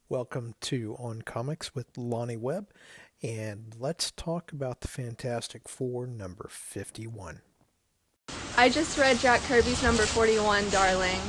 Welcome to On Comics with Lonnie Webb, and let's talk about the Fantastic Four number 51. I just read Jack Kirby's number 41, Darling.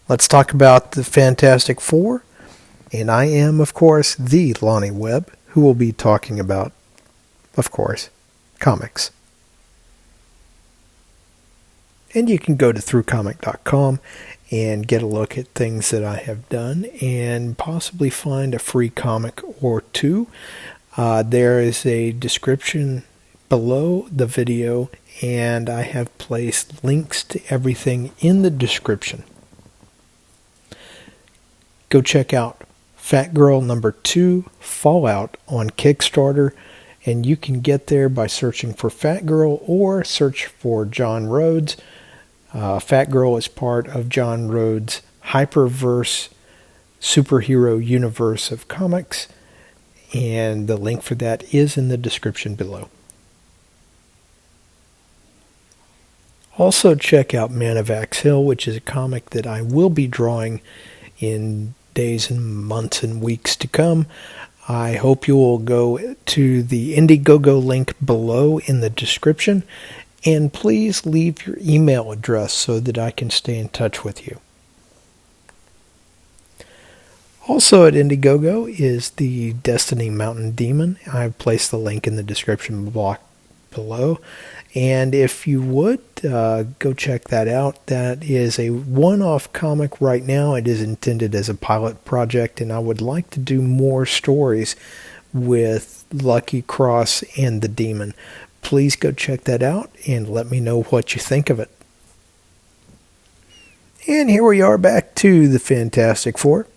Let's talk about the Fantastic Four, and I am, of course, the Lonnie Webb, who will be talking about, of course, comics. And you can go to throughcomic.com and get a look at things that I have done and possibly find a free comic or two. There is a description below the video, and I have placed links to everything in the description. Go check out FATGIRL number 2, Fallout on Kickstarter, and you can get there by searching for FATGIRL or search for John Rhodes. FATGIRL is part of John Rhodes' HYPERVERSE superhero universe of comics, and the link for that is in the description below. Also check out Man of Axe Hill, which is a comic that I will be drawing in days and months and weeks to come. I hope you will go to the Indiegogo link below in the description, and please leave your email address so that I can stay in touch with you. Also at Indiegogo is the Destiny Mountain Demon. I've placed the link in the description block below. And if you would, go check that out. That is a one-off comic right now. It is intended as a pilot project, and I would like to do more stories with Lucky Cross and the Demon. Please go check that out and let me know what you think of it. And here we are back to the Fantastic Four.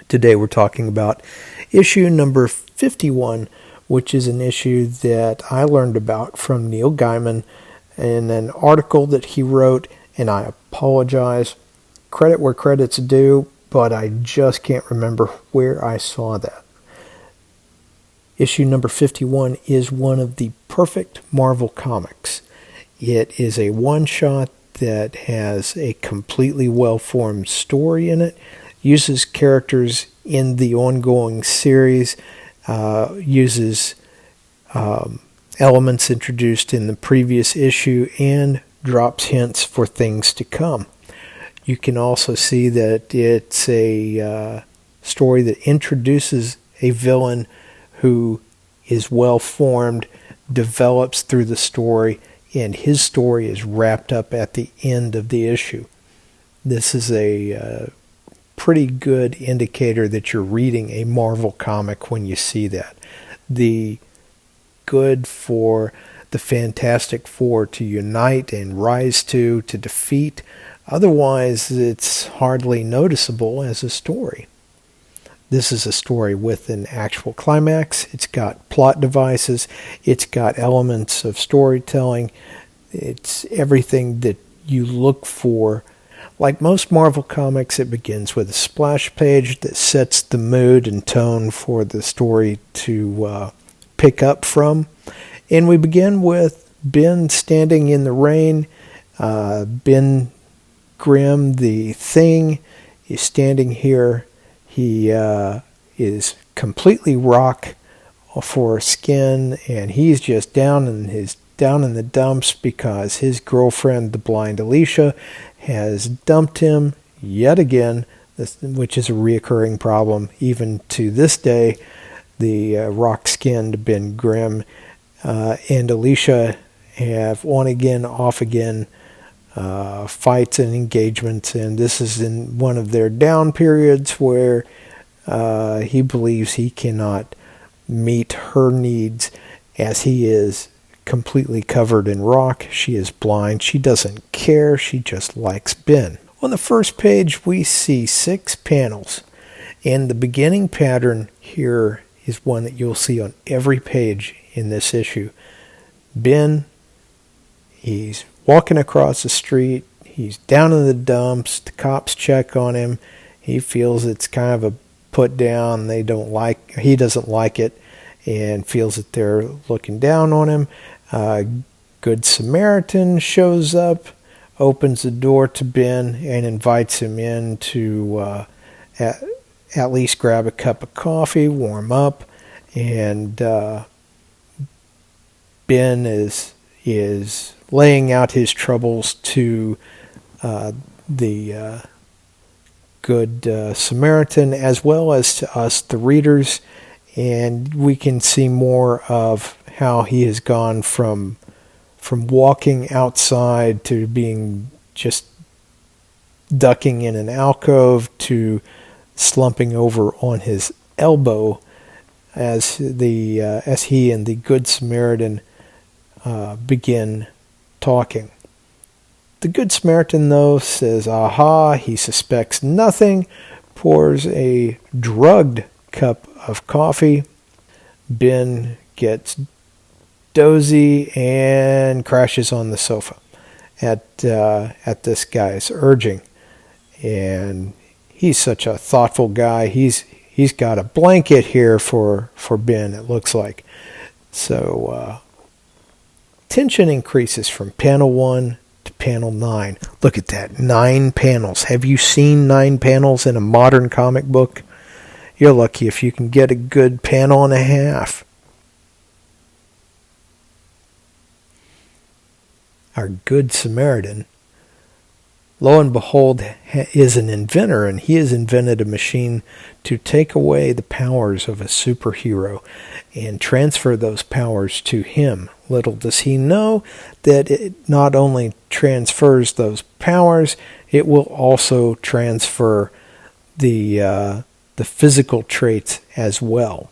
Today we're talking about issue number 51, which is an issue that I learned about from Neil Gaiman in an article that he wrote, and I apologize. Credit where credit's due, but I just can't remember where I saw that. Issue number 51 is one of the perfect Marvel comics. It is a one-shot that has a completely well-formed story in it, uses characters in the ongoing series, uses elements introduced in the previous issue, and drops hints for things to come. You can also see that it's a story that introduces a villain who is well formed, develops through the story, and his story is wrapped up at the end of the issue. This is a pretty good indicator that you're reading a Marvel comic when you see that. The good for the Fantastic Four to unite and rise to defeat. Otherwise, it's hardly noticeable as a story. This is a story with an actual climax. It's got plot devices. It's got elements of storytelling. It's everything that you look for. Like most Marvel comics, it begins with a splash page that sets the mood and tone for the story to pick up from. And we begin with Ben standing in the rain. Ben Grimm, the Thing, is standing here. He is completely rock for skin, and he's just down in the dumps because his girlfriend, the blind Alicia, has dumped him yet again, which is a reoccurring problem even to this day. The rock-skinned Ben Grimm and Alicia have on again, off again fights and engagements, and this is in one of their down periods where he believes he cannot meet her needs as he is completely covered in rock. She is blind. She doesn't care. She just likes Ben. On the first page, we see 6 panels. And the beginning pattern here is one that you'll see on every page in this issue. Ben, he's walking across the street. He's down in the dumps. The cops check on him. He feels it's kind of a put down. He doesn't like it and feels that they're looking down on him. Good Samaritan shows up, opens the door to Ben and invites him in to at least grab a cup of coffee, warm up, and Ben is laying out his troubles to the Good Samaritan, as well as to us, the readers, and we can see more of how he has gone from walking outside to being just ducking in an alcove to slumping over on his elbow as he and the Good Samaritan begin talking. The Good Samaritan, though, says, aha, he suspects nothing, pours a drugged cup of coffee. Ben gets dozy and crashes on the sofa at this guy's urging. And he's such a thoughtful guy. He's got a blanket here for Ben, it looks like. So tension increases from panel 1 to panel 9. Look at that, 9 panels. Have you seen 9 panels in a modern comic book? You're lucky if you can get a good panel and a half. Our Good Samaritan, lo and behold, is an inventor, and he has invented a machine to take away the powers of a superhero and transfer those powers to him. Little does he know that it not only transfers those powers, it will also transfer the physical traits as well.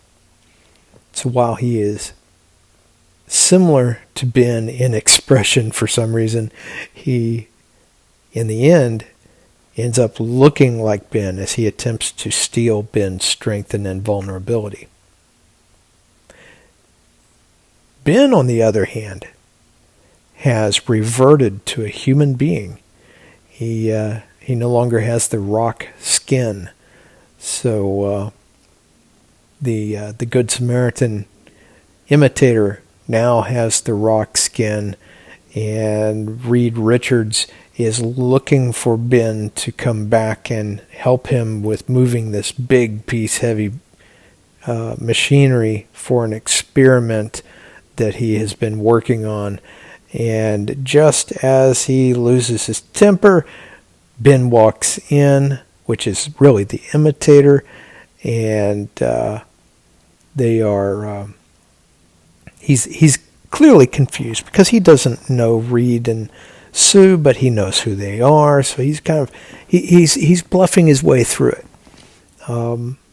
So while he is similar to Ben in expression for some reason, he, in the end, ends up looking like Ben as he attempts to steal Ben's strength and invulnerability. Ben, on the other hand, has reverted to a human being. He no longer has the rock skin. So the Good Samaritan imitator now has the rock skin, and Reed Richards is looking for Ben to come back and help him with moving this big piece heavy machinery for an experiment that he has been working on. And just as he loses his temper, Ben walks in, which is really the imitator, and they are he's clearly confused because he doesn't know Reed and Sue, but he knows who they are, so he's kind of he's bluffing his way through it.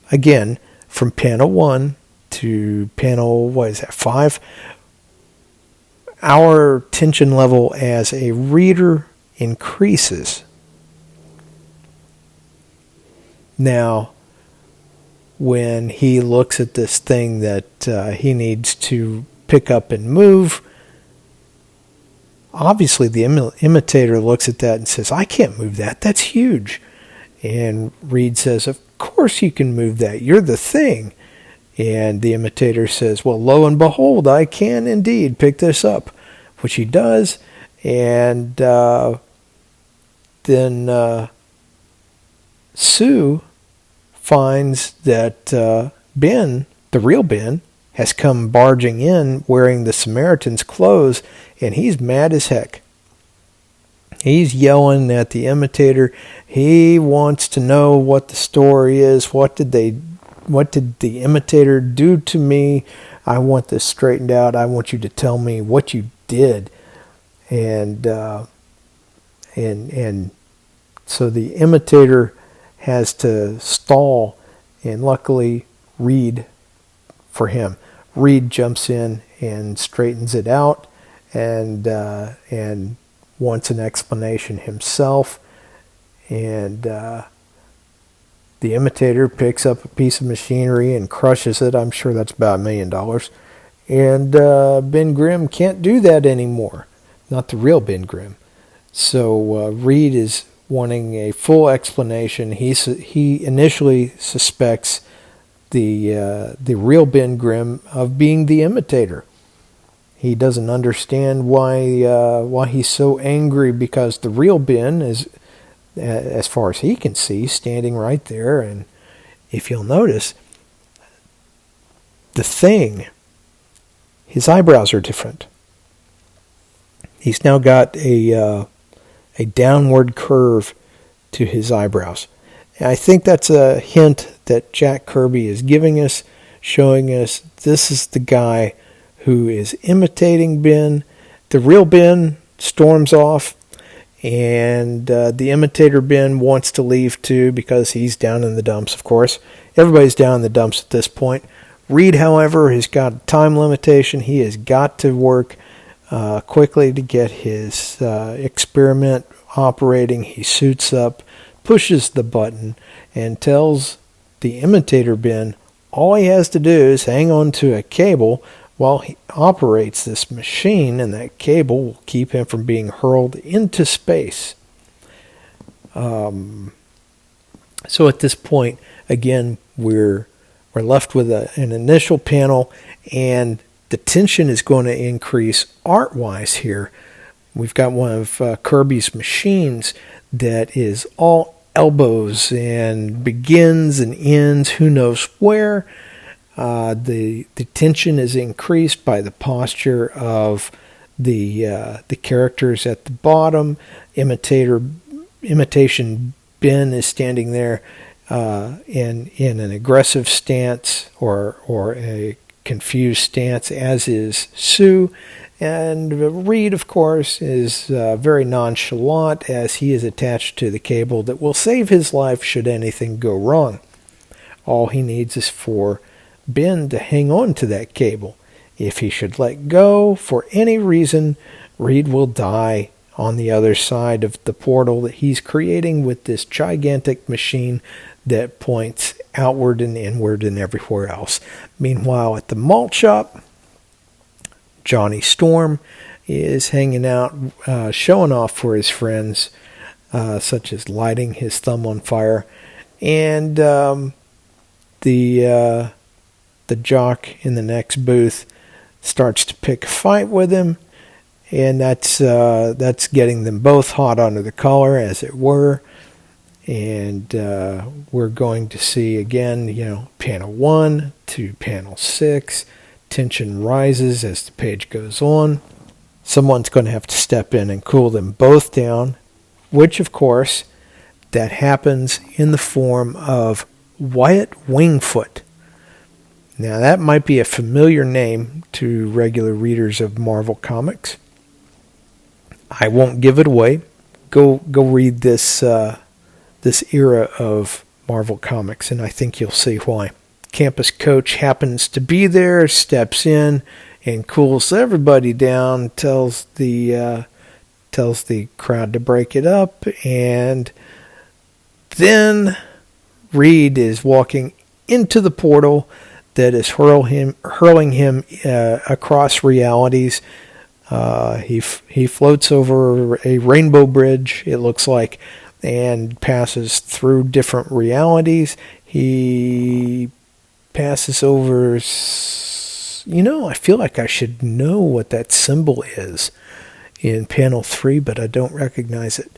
Again, from panel 1 to panel 5, our tension level as a reader increases. Now, when he looks at this thing that he needs to pick up and move, obviously the imitator looks at that and says, I can't move that. That's huge. And Reed says, of course you can move that. You're the thing. And the imitator says, well, lo and behold, I can indeed pick this up, which he does. And then Sue finds that Ben, the real Ben, has come barging in wearing the Samaritan's clothes, and he's mad as heck. He's yelling at the imitator. He wants to know what the story is. What did the imitator do to me? I want this straightened out. I want you to tell me what you did. And so the imitator has to stall, and luckily Reed jumps in and straightens it out, and wants an explanation himself. And the imitator picks up a piece of machinery and crushes it. I'm sure that's about $1 million. And Ben Grimm can't do that anymore. Not the real Ben Grimm. So Reed is wanting a full explanation. He initially suspects the real Ben Grimm of being the imitator. He doesn't understand why he's so angry, because the real Ben is, as far as he can see, standing right there. And if you'll notice, the Thing, his eyebrows are different. He's now got a downward curve to his eyebrows. And I think that's a hint that Jack Kirby is giving us, showing us this is the guy who is imitating Ben. The real Ben storms off, and the imitator Ben wants to leave too, because he's down in the dumps, of course. Everybody's down in the dumps at this point. Reed, however, has got a time limitation. He has got to work quickly to get his experiment operating. He suits up, pushes the button, and tells the imitator Ben all he has to do is hang on to a cable while he operates this machine, and that cable will keep him from being hurled into space. So at this point, again, we're left with an initial panel, and the tension is going to increase art-wise here. We've got one of Kirby's machines that is all elbows and begins and ends who knows where. The tension is increased by the posture of the characters at the bottom. Imitation Ben is standing there in an aggressive stance or a confused stance, as is Sue. And Reed, of course, is very nonchalant, as he is attached to the cable that will save his life should anything go wrong. All he needs is for Ben to hang on to that cable. If he should let go for any reason, Reed will die on the other side of the portal that he's creating with this gigantic machine that points outward and inward and everywhere else. Meanwhile, at the malt shop, Johnny Storm is hanging out, showing off for his friends, such as lighting his thumb on fire. And the jock in the next booth starts to pick a fight with him, and that's getting them both hot under the collar, as it were. And we're going to see again, panel 1 to panel 6. Tension rises as the page goes on. Someone's going to have to step in and cool them both down, which, of course, that happens in the form of Wyatt Wingfoot. Now, that might be a familiar name to regular readers of Marvel Comics. I won't give it away. Go read this era of Marvel Comics, and I think you'll see why. Campus coach happens to be there, steps in, and cools everybody down. Tells the crowd to break it up, and then Reed is walking into the portal that is hurling him across realities. He floats over a rainbow bridge, it looks like, and passes through different realities. He passes over, I feel like I should know what that symbol is in panel 3, but I don't recognize it.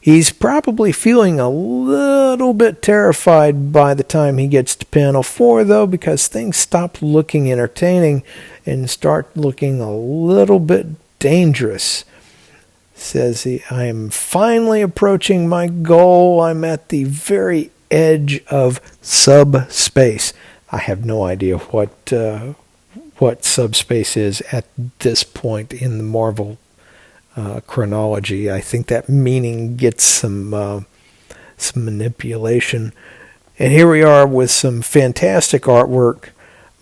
He's probably feeling a little bit terrified by the time he gets to panel 4, though, because things stop looking entertaining and start looking a little bit dangerous. Says I am finally approaching my goal. I'm at the very edge of subspace. I have no idea what subspace is at this point in the Marvel chronology. I think that meaning gets some manipulation. And here we are with some fantastic artwork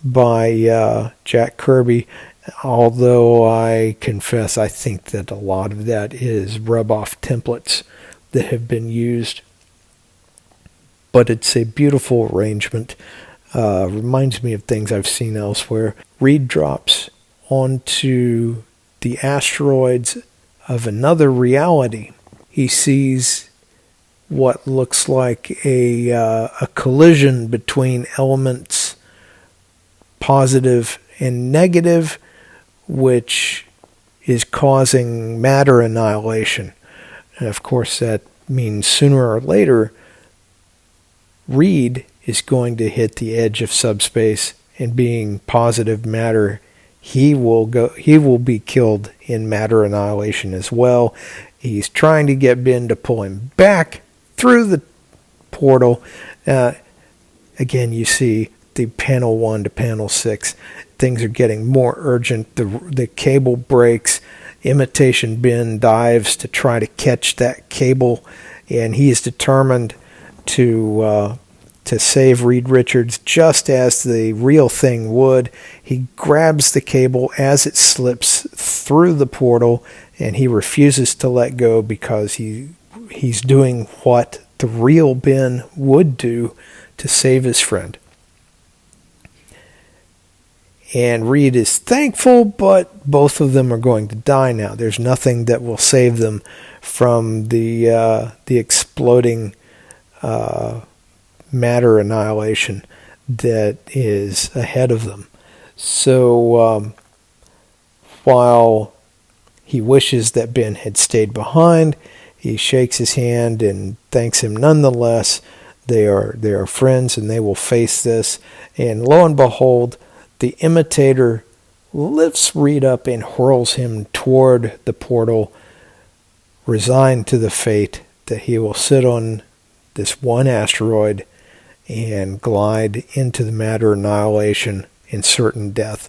by Jack Kirby, although I confess I think that a lot of that is rub-off templates that have been used but it's a beautiful arrangement. Reminds me of things I've seen elsewhere. Reed drops onto the asteroids of another reality. He sees what looks like a collision between elements positive and negative, which is causing matter annihilation. And of course, that means sooner or later, Reed is going to hit the edge of subspace, and being positive matter, he will be killed in matter annihilation as well. He's trying to get Ben to pull him back through the portal. Again, you see the panel 1 to panel 6. Things are getting more urgent. The cable breaks. Imitation Ben dives to try to catch that cable, and he is determined to save Reed Richards just as the real thing would. He grabs the cable as it slips through the portal, and he refuses to let go because he's doing what the real Ben would do to save his friend. And Reed is thankful, but both of them are going to die now. There's nothing that will save them from the exploding matter annihilation that is ahead of them. So while he wishes that Ben had stayed behind, he shakes his hand and thanks him nonetheless. They are friends, and they will face this. And lo and behold, the imitator lifts Reed up and hurls him toward the portal, resigned to the fate that he will sit on this one asteroid and glide into the matter annihilation in certain death.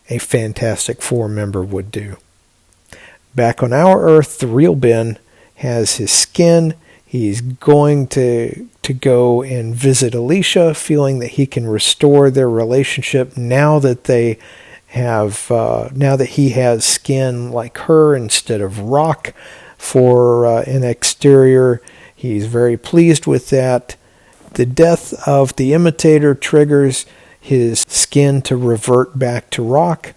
A Fantastic Four member would do. Back on our Earth, the real Ben has his skin. He's going to go and visit Alicia, feeling that he can restore their relationship now that they have now that he has skin like her instead of rock for an exterior. He's very pleased with that. The death of the imitator triggers his skin to revert back to rock,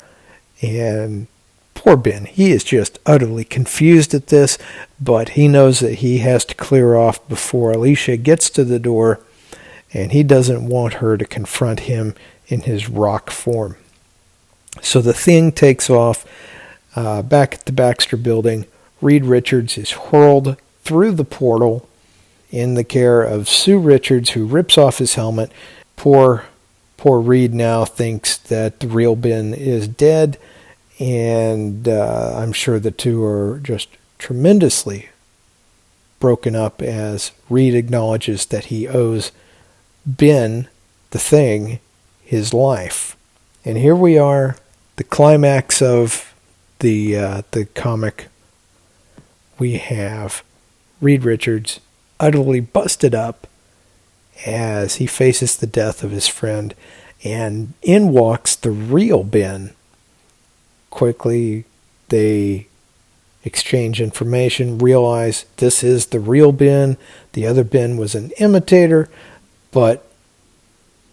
and poor Ben, he is just utterly confused at this, but he knows that he has to clear off before Alicia gets to the door, and he doesn't want her to confront him in his rock form. So the thing takes off back at the Baxter building. Reed Richards is hurled through the portal in the care of Sue Richards, who rips off his helmet. Poor Reed now thinks that the real Ben is dead, and I'm sure the two are just tremendously broken up as Reed acknowledges that he owes Ben, the Thing, his life. And here we are, the climax of the comic. We have Reed Richards utterly busted up as he faces the death of his friend, and in walks the real Ben. Quickly, they exchange information, realize this is the real Ben. The other Ben was an imitator, but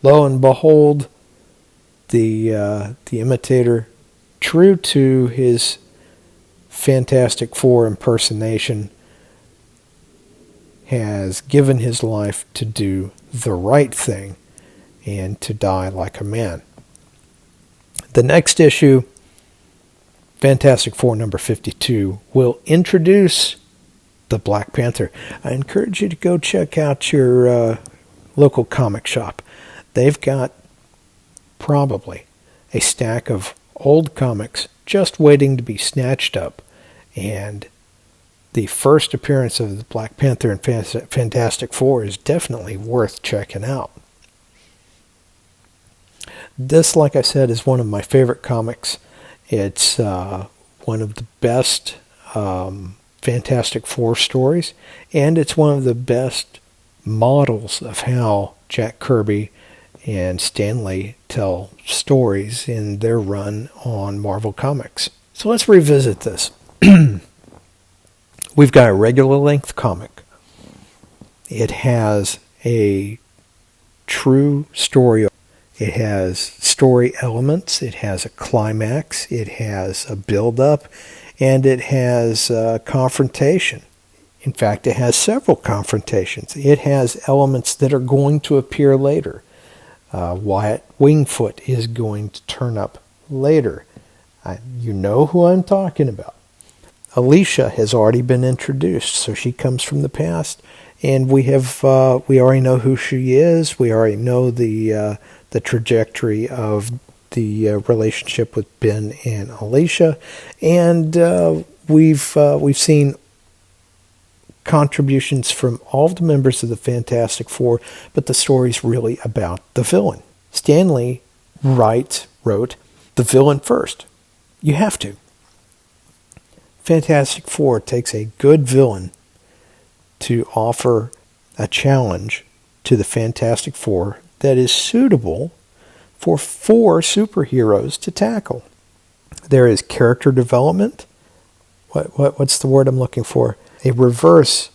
lo and behold, the imitator, true to his Fantastic Four impersonation, has given his life to do the right thing and to die like a man. The next issue, Fantastic Four number 52, will introduce the Black Panther. I encourage you to go check out your local comic shop. They've got probably a stack of old comics just waiting to be snatched up, and the first appearance of the Black Panther and Fantastic Four is definitely worth checking out. This, like I said, is one of my favorite comics. It's one of the best Fantastic Four stories, and it's one of the best models of how Jack Kirby and Stan Lee tell stories in their run on Marvel Comics. So let's revisit this. We've got a regular length comic. It has a true story. It has story elements, it has a climax, it has a build-up, and it has confrontation. In fact, it has several confrontations. It has elements that are going to appear later. Wyatt Wingfoot is going to turn up later. You know who I'm talking about. Alicia has already been introduced, so she comes from the past, and we already know who she is. We already know the trajectory of the relationship with Ben and Alicia, and we've seen contributions from all the members of the Fantastic Four, but the story's really about the villain. Stan Lee wrote the villain first. You have to. Fantastic Four takes a good villain to offer a challenge to the Fantastic Four that is suitable for 4 superheroes to tackle. There is character development. What's the word I'm looking for? A reverse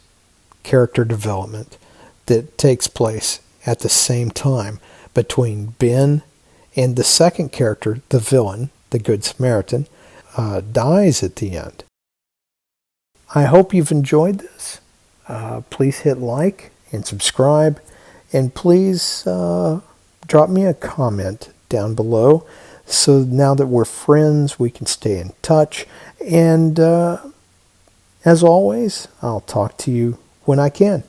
character development that takes place at the same time between Ben and the second character, the villain, the Good Samaritan, dies at the end. I hope you've enjoyed this. Please hit like and subscribe, and please drop me a comment down below, so now that we're friends we can stay in touch, and as always, I'll talk to you when I can.